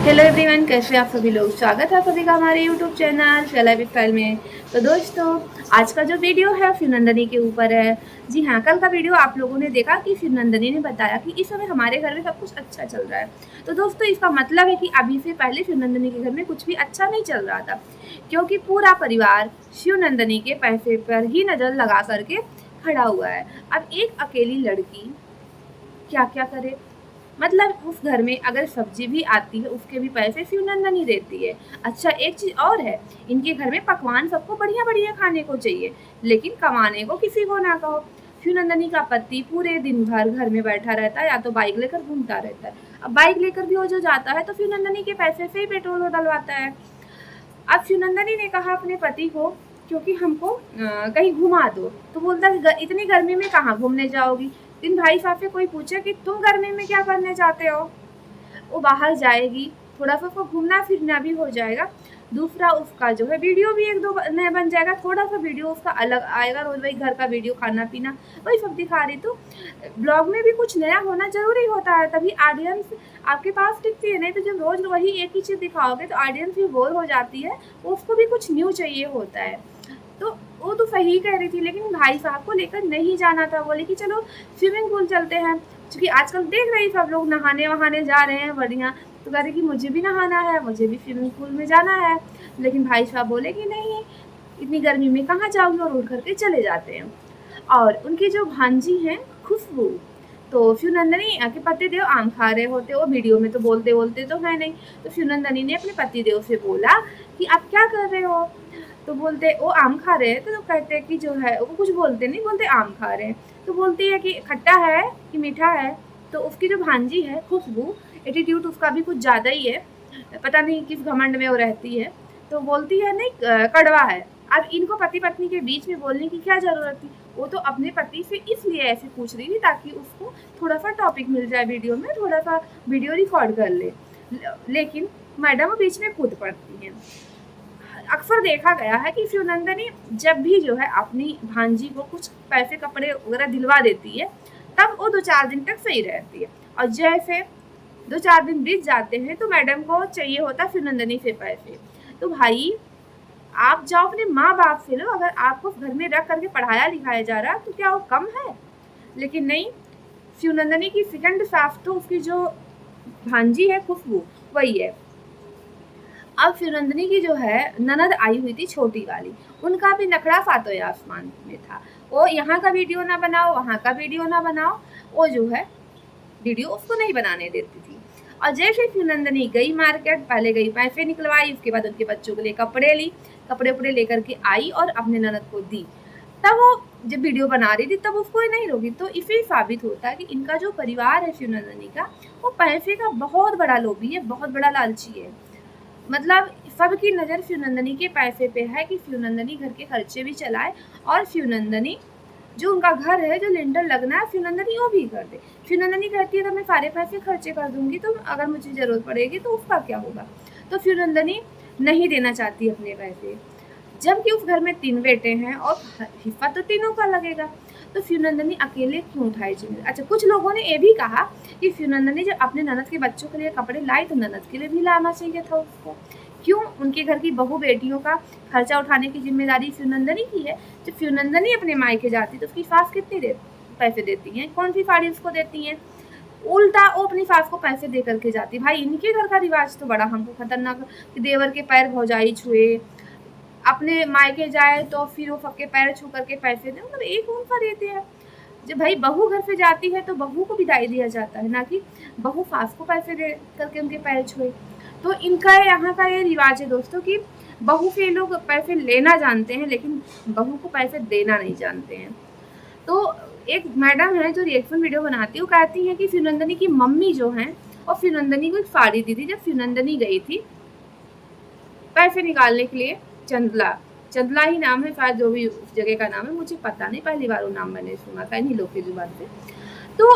Hello everyone, कैसे आप सभी लोग। स्वागत है सभी का हमारे यूट्यूब चैनल शैला स्टाइल में। तो दोस्तों, आज का जो वीडियो है फिरनंदनी के ऊपर है। जी हाँ, कल का वीडियो आप लोगों ने देखा कि फिरनंदनी ने बताया कि इस समय हमारे घर में सब कुछ अच्छा चल रहा है। तो दोस्तों, इसका मतलब है कि अभी से पहले फिरनंदनी के घर में कुछ भी अच्छा नहीं चल रहा था, क्योंकि पूरा परिवार शिवनंदनी के पैसे पर ही नज़र लगा करके खड़ा हुआ है। अब एक अकेली लड़की क्या क्या करे। मतलब उस घर में अगर सब्जी भी आती है उसके भी पैसे शिवनंदनी देती है। अच्छा, एक चीज़ और है, इनके घर में पकवान सबको बढ़िया बढ़िया खाने को चाहिए, लेकिन कमाने को किसी को ना कहो। शिवनंदनी का पति पूरे दिन भर घर में बैठा रहता है या तो बाइक लेकर घूमता रहता है। अब बाइक लेकर भी वो जो जाता है तो शिवनंदनी के पैसे से ही पेट्रोल डलवाता है। अब शिवनंदनी ने कहा अपने पति को, क्योंकि हमको कहीं घुमा दो। तो बोलता है इतनी गर्मी में कहाँ घूमने जाओगी। दिन भाई साहब से कोई पूछे कि तुम गर्मी में क्या करने चाहते हो, वो बाहर जाएगी, थोड़ा सा उसको घूमना फिरना भी हो जाएगा। दूसरा, उसका जो है वीडियो भी एक दो नया बन जाएगा, थोड़ा सा वीडियो उसका अलग आएगा। रोज वही घर का वीडियो, खाना पीना, वही सब दिखा रही। तो ब्लॉग में भी कुछ नया होना जरूरी होता है, तभी ऑडियंस आपके पास टिकती है। नहीं तो जब रोज वही एक ही चीज़ दिखाओगे तो ऑडियंस भी बोर हो जाती है, उसको भी कुछ न्यू चाहिए होता है। तो वो तो सही कह रही थी, लेकिन भाई साहब को लेकर नहीं जाना था। बोले कि चलो स्विमिंग पूल चलते हैं, क्योंकि आजकल देख रही सब लोग नहाने वहाने जा रहे हैं बढ़िया। तो कह रही कि मुझे भी नहाना है, मुझे भी स्विमिंग पूल में जाना है। लेकिन भाई साहब बोले कि नहीं, इतनी गर्मी में कहाँ जाओगे, और उठ करके चले जाते हैं। और उनकी जो भांजी हैं खुशबू, तो शिवनंदनी के पतिदेव आम खा रहे होते, वो वीडियो में तो बोलते बोलते तो है नहीं। तो शिवनंदनी ने अपने पतिदेव से बोला कि आप क्या कर रहे हो। तो बोलते वो आम खा रहे हैं। तो कहते हैं कि जो है, वो कुछ बोलते नहीं, बोलते आम खा रहे हैं। तो बोलती है कि खट्टा है कि मीठा है। तो उसकी जो भांजी है खुशबू, एटीट्यूड उसका भी कुछ ज़्यादा ही है, पता नहीं किस घमंड में वो रहती है। तो बोलती है नहीं, कड़वा है। अब इनको पति पत्नी के बीच में बोलने की क्या ज़रूरत थी। वो तो अपने पति से इसलिए ऐसे पूछ रही थी ताकि उसको थोड़ा सा टॉपिक मिल जाए वीडियो में, थोड़ा सा वीडियो रिकॉर्ड कर ले। लेकिन मैडम बीच में कूद पड़ती हैं। अक्सर देखा गया है कि शिवनंदनी जब भी जो है अपनी भांजी को कुछ पैसे कपड़े वगैरह दिलवा देती है, तब वो 2-4 दिन तक सही रहती है। और जैसे 2-4 दिन बीत जाते हैं तो मैडम को चाहिए होता है शिवनंदनी से पैसे। तो भाई, आप जाओ अपने माँ बाप से लो। अगर आपको घर में रख करके पढ़ाया लिखाया जा रहा है तो क्या वो कम है। लेकिन नहीं, शिवनंदनी की सेकंड साफ तो उसकी जो भांजी है खुशबू, वही है। अब शिवनंदनी की जो है ननद आई हुई थी छोटी वाली, उनका भी नखरा सातों आसमान में था। वो यहाँ का वीडियो ना बनाओ, वहाँ का वीडियो ना बनाओ, वो जो है वीडियो उसको नहीं बनाने देती थी। और जैसे शिवनंदनी गई मार्केट, पहले गई पैसे निकलवाई, उसके बाद उनके बच्चों के लिए कपड़े ली, कपड़े उपड़े लेकर के आई और अपने ननद को दी। तब वो जब वीडियो बना रही थी तब उसको नहीं रोकी। तो इसे साबित होता है कि इनका जो परिवार है शिवनंदनी का, वो पैसे का बहुत बड़ा लोभी है, बहुत बड़ा लालची है। मतलब सबकी नज़र शिवनंदनी के पैसे पे है कि शिवनंदनी घर के खर्चे भी चलाए, और शिवनंदनी जो उनका घर है, जो लिंटर लगना है, शिवनंदनी वो भी कर दे। शिवनंदनी कहती है तो मैं सारे पैसे खर्चे कर दूंगी, तो अगर मुझे ज़रूरत पड़ेगी तो उसका क्या होगा। तो शिवनंदनी नहीं देना चाहती अपने पैसे, जबकि उस घर में 3 बेटे हैं और हिस्सा तो तीनों का लगेगा। तो शिवनंदनी अकेले क्यों उठाई जिम्मेदारी। अच्छा, कुछ लोगों ने ये भी कहा कि शिवनंदनी जब अपने ननद के बच्चों के लिए कपड़े लाई तो ननद के लिए भी लाना चाहिए था उसको। क्यों उनके घर की बहू बेटियों का खर्चा उठाने की जिम्मेदारी शिवनंदनी की है। जब शिवनंदनी अपने मायके जाती तो उसकी सास कितने पैसे देती हैं, कौन सी साड़ी उसको देती हैं। उल्टा वो अपनी सास को पैसे दे करके जाती। भाई, इनके घर का रिवाज तो बड़ा हमको खतरनाक, कि देवर के पैर भौजाई छुए, अपने मायके जाए तो फिर वो सबके पैर छू करके पैसे दे। मतलब एक कौन सा देते हैं। जब भाई बहू घर से जाती है तो बहू को विदाई दिया जाता है, ना कि बहू सास को पैसे दे करके उनके पैर छुए। तो इनका यहाँ का ये रिवाज है दोस्तों कि बहू से लोग पैसे लेना जानते हैं, लेकिन बहू को पैसे देना नहीं जानते हैं। तो एक मैडम है जो रिएक्शन वीडियो बनाती है, वो कहती हैं कि शिवनंदनी की मम्मी जो हैं, और शिवनंदनी को एक साड़ी दी थी जब शिवनंदनी गई थी पैसे निकालने के लिए। चंदला, चंदला ही नाम है शायद, जो भी उस जगह का नाम है मुझे पता नहीं, पहली बार वो नाम मैंने सुना था इन्हीं लोग की जुबान से। तो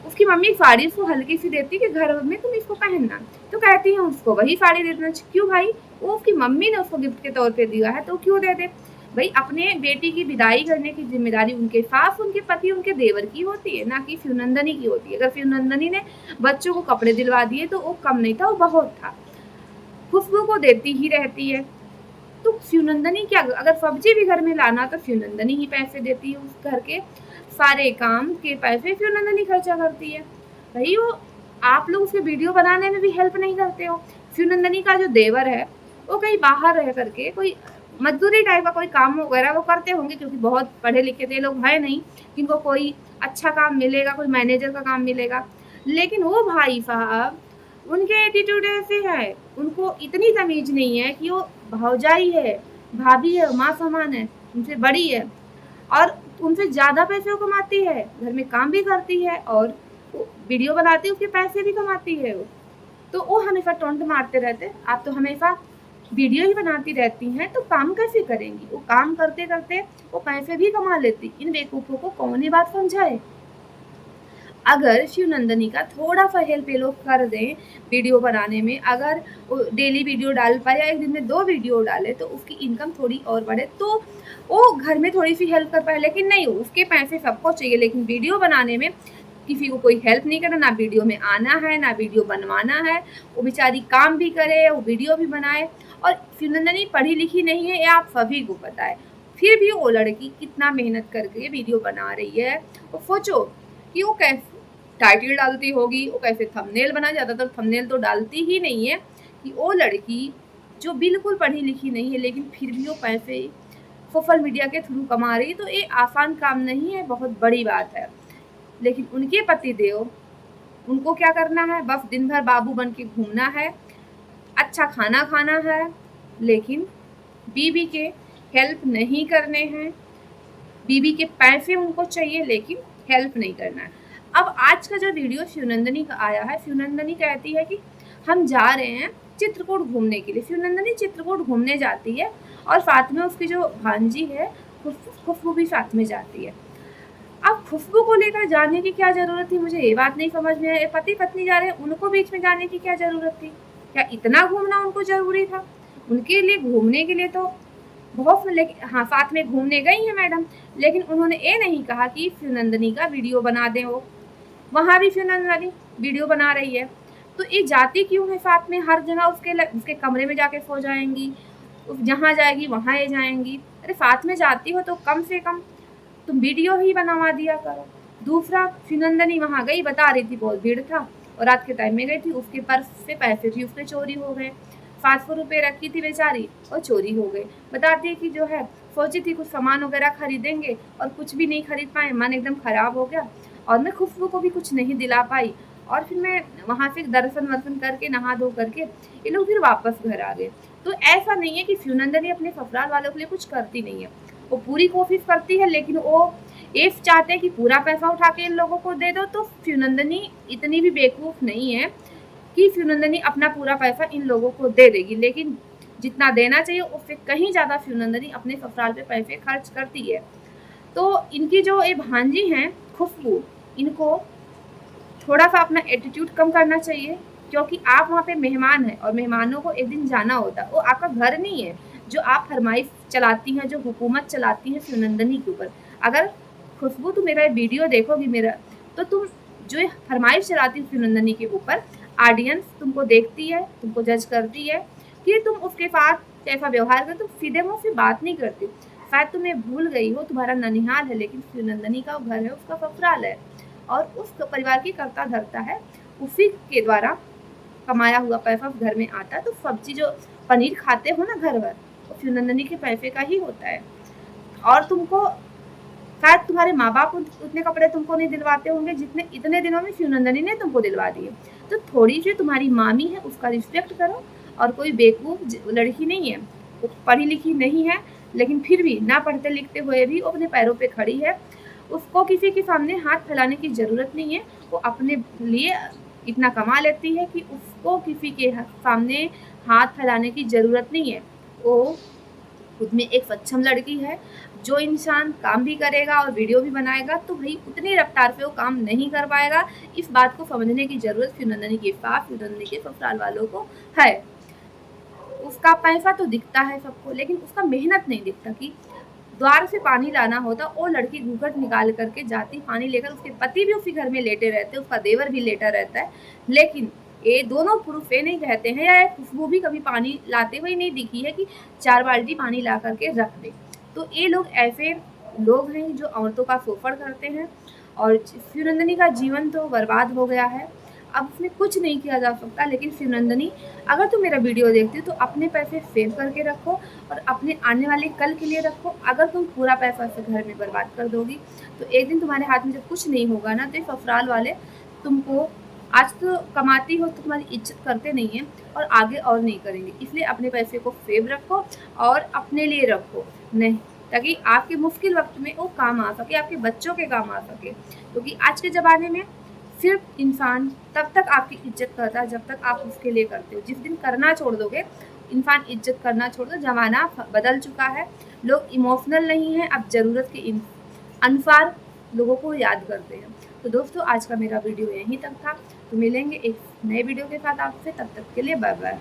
उसकी मम्मी एक साड़ी उसको हल्की सी देती कि घर में तुम इसको पहनना। तो कहती है उसको वही साड़ी दे देना। क्यों भाई, वो उसकी मम्मी ने उसको गिफ्ट के तौर पे दिया है तो क्यों दे दे। भाई अपने बेटी की विदाई करने की जिम्मेदारी उनके सास, उनके पति, उनके देवर की होती है, ना कि शिवनंदनी की होती है। अगर शिवनंदनी ने बच्चों को कपड़े दिलवा दिए तो वो कम नहीं था, वो बहुत था। खुशबू को देती ही रहती है। तो शिवनंदनी क्या, अगर सब्जी भी घर में लाना तो शिवनंदनी ही पैसे देती है, उस घर के सारे काम के पैसे शिवनंदनी खर्चा करती है। भाई वो आप लोग उसके वीडियो बनाने में भी हेल्प नहीं करते हो। शिवनंदनी का जो देवर है वो कहीं बाहर रह करके कोई मजदूरी टाइप का कोई काम वगैरह वो करते होंगे, क्योंकि बहुत पढ़े लिखे थे लोग है नहीं जिनको कोई अच्छा काम मिलेगा, कोई मैनेजर का काम मिलेगा। लेकिन वो भाई साहब उनके एटीट्यूड ऐसे है, उनको इतनी तमीज नहीं है कि वो भौजाई है, भाभी है, माँ समान है, उनसे बड़ी है और उनसे ज़्यादा पैसे वो कमाती है, घर में काम भी करती है और वीडियो बनाती है, उसके पैसे भी कमाती है वो। तो वो हमेशा टोंट मारते रहते, आप तो हमेशा वीडियो ही बनाती रहती हैं तो काम कैसे करेंगी। वो काम करते करते वो पैसे भी कमा लेती। इन बेवकूफ़ों को कौन ही बात समझाए। अगर शिवनंदनी का थोड़ा सा हेल्प ये लोग कर दें वीडियो बनाने में, अगर वो डेली वीडियो डाल पाए या एक दिन में 2 वीडियो डाले तो उसकी इनकम थोड़ी और बढ़े, तो वो घर में थोड़ी सी हेल्प कर पाए। लेकिन नहीं, उसके पैसे सबको चाहिए, लेकिन वीडियो बनाने में किसी को कोई हेल्प नहीं करना, ना वीडियो में आना है, ना वीडियो बनवाना है। वो बेचारी काम भी करे, वो वीडियो भी बनाए। और शिवनंदनी पढ़ी लिखी नहीं है, ये आप सभी को पता है, फिर भी वो लड़की कितना मेहनत करके वीडियो बना रही है। और सोचो कि वो कैसे टाइटल डालती होगी, वो कैसे थंबनेल बना, ज़्यादातर थंबनेल तो डालती ही नहीं है। कि वो लड़की जो बिल्कुल पढ़ी लिखी नहीं है लेकिन फिर भी वो पैसे सोशल मीडिया के थ्रू कमा रही है, तो ये आसान काम नहीं है, बहुत बड़ी बात है। लेकिन उनके पति देव, उनको क्या करना है, बस दिन भर बाबू बन के घूमना है, अच्छा खाना खाना है, लेकिन बीवी के हेल्प नहीं करने हैं। बीवी के पैसे उनको चाहिए लेकिन हेल्प नहीं करना है। अब आज का जो वीडियो शिवनंदनी का आया है, शिवनंदनी कहती है कि हम जा रहे हैं चित्रकूट घूमने के लिए। शिवनंदनी चित्रकूट घूमने जाती है और साथ में उसकी जो भांजी है खुशबू भी साथ में जाती है। अब खुशबू को लेकर जाने की क्या ज़रूरत थी, मुझे ये बात नहीं समझ में आई। पति पत्नी जा रहे हैं, उनको बीच में जाने की क्या ज़रूरत थी? क्या इतना घूमना उनको ज़रूरी था? उनके लिए घूमने के लिए तो बहुत, लेकिन हाँ साथ में घूमने गई हैं मैडम, लेकिन उन्होंने ये नहीं कहा कि शिवनंदनी का वीडियो बना दें। वो वहाँ भी शिवनंदनी वीडियो बना रही है, तो ये जाती क्यों है साथ में? हर जगह उसके कमरे में जाके सो जाएंगी, जहाँ जाएगी वहाँ ये जाएंगी। अरे साथ में जाती हो तो कम से कम तुम वीडियो ही बनवा दिया करो। दूसरा, शिवनंदनी वहाँ गई, बता रही थी बहुत भीड़ था और रात के टाइम में गई थी, उसके पर्स से पैसे भी उसके चोरी हो गए। 700 रुपये रखी थी बेचारी और चोरी हो गए। बताती है कि जो है सोची थी कुछ सामान वगैरह खरीदेंगे और कुछ भी नहीं खरीद पाए, मन एकदम ख़राब हो गया और मैं खुशबू को भी कुछ नहीं दिला पाई। और फिर मैं वहाँ से दर्शन वर्शन करके नहा धो करके ये लोग फिर वापस घर आ गए। तो ऐसा नहीं है कि शिवनंदनी अपने ससुराल वालों के लिए कुछ करती नहीं है, वो पूरी कोशिश करती है, लेकिन वो ये चाहते हैं कि पूरा पैसा उठा के इन लोगों को दे दो। तो शिवनंदनी इतनी भी बेवकूफ़ नहीं है कि शिवनंदनी अपना पूरा पैसा इन लोगों को दे देगी, लेकिन जितना देना चाहिए उससे कहीं ज़्यादा शिवनंदनी अपने ससुराल पे पैसे खर्च करती है। तो इनकी जो ये भांजी हैं खुशबू, इनको थोड़ा सा अपना एटीट्यूड कम करना चाहिए, क्योंकि आप वहाँ पे मेहमान हैं और मेहमानों को एक दिन जाना होता है। वो आपका घर नहीं है जो आप फरमाइश चलाती हैं, जो हुकूमत चलाती हैं शिवनंदनी के ऊपर। अगर खुशबू तुम मेरा वीडियो देखोगी मेरा, तो तुम जो फरमाइश चलाती हो शिवनंदनी के ऊपर, ऑडियंस तुमको देखती है, तुमको जज करती है कि तुम उसके साथ कैसा व्यवहार कर, तुम सीधे मुँह से बात नहीं करती। शायद तुम्हें भूल गई हो, तुम्हारा ननिहाल है लेकिन शिवनंदनी का घर है, उसका ससुराल है और उस परिवार की कर्ता धर्ता है, उसी के द्वारा कमाया हुआ पैसा घर में आता है। तो सब्जी जो पनीर खाते हो ना घर भर, वो शिवनंदनी के पैसे का ही होता है। और तुमको शायद तुम्हारे माँ बाप उतने कपड़े तुमको नहीं दिलवाते होंगे जितने इतने दिनों में शिवनंदनी ने तुमको दिलवा दिए। तो थोड़ी सी तुम्हारी मामी है उसका रिस्पेक्ट करो। और कोई बेवकूफ़ लड़की नहीं है, वो पढ़ी लिखी नहीं है, लेकिन फिर भी ना पढ़ते लिखते हुए भी वो अपने पैरों पे खड़ी है। उसको किसी के सामने हाथ फैलाने की ज़रूरत नहीं है, वो अपने लिए इतना कमा लेती है कि उसको किसी के सामने हाथ फैलाने की ज़रूरत नहीं है। वो खुद में एक सक्षम लड़की है। जो इंसान काम भी करेगा और वीडियो भी बनाएगा तो भाई उतनी रफ्तार पे वो काम नहीं कर पाएगा। इस बात को समझने की ज़रूरत शिवनंदनी के साथ शिवनंदनी के ससुराल वालों को है। उसका पैसा तो दिखता है सबको, लेकिन उसका मेहनत नहीं दिखता कि द्वार से पानी लाना होता, वो लड़की घूंघट निकाल करके जाती पानी लेकर, उसके पति भी उसी घर में लेटे रहते, उसका देवर भी लेटा रहता है, लेकिन ये दोनों पुरुष ये नहीं कहते हैं, या खुशबू भी कभी पानी लाते हुए नहीं दिखी है कि 4 बाल्टी पानी ला करके रख दे। तो ये लोग ऐसे लोग हैं जो औरतों का शोषण करते हैं, और शिवनंदिनी का जीवन तो बर्बाद हो गया है, अब उसमें कुछ नहीं किया जा सकता। लेकिन शिवनंदिनी, अगर तुम मेरा वीडियो देखती हो तो अपने पैसे सेव करके रखो और अपने आने वाले कल के लिए रखो। अगर तुम पूरा पैसा से घर में बर्बाद कर दोगी तो एक दिन तुम्हारे हाथ में जब कुछ नहीं होगा ना, तो ससुराल वाले तुमको, आज तो कमाती हो तो तुम्हारी इज्जत करते नहीं है और आगे और नहीं करेंगे। इसलिए अपने पैसे को सेव रखो और अपने लिए रखो, नहीं ताकि आपके मुश्किल वक्त में वो काम आ सके, आपके बच्चों के काम आ सके। क्योंकि आज के ज़माने में सिर्फ इंसान तब तक आपकी इज्जत करता है जब तक आप उसके लिए करते हो। जिस दिन करना छोड़ दोगे, इंसान इज्जत करना छोड़ दो, ज़माना बदल चुका है, लोग इमोशनल नहीं हैं, अब ज़रूरत के अनुसार लोगों को याद करते हैं। तो दोस्तों, आज का मेरा वीडियो यहीं तक था, तो मिलेंगे एक नए वीडियो के साथ आपसे, तब तक के लिए बाय बाय।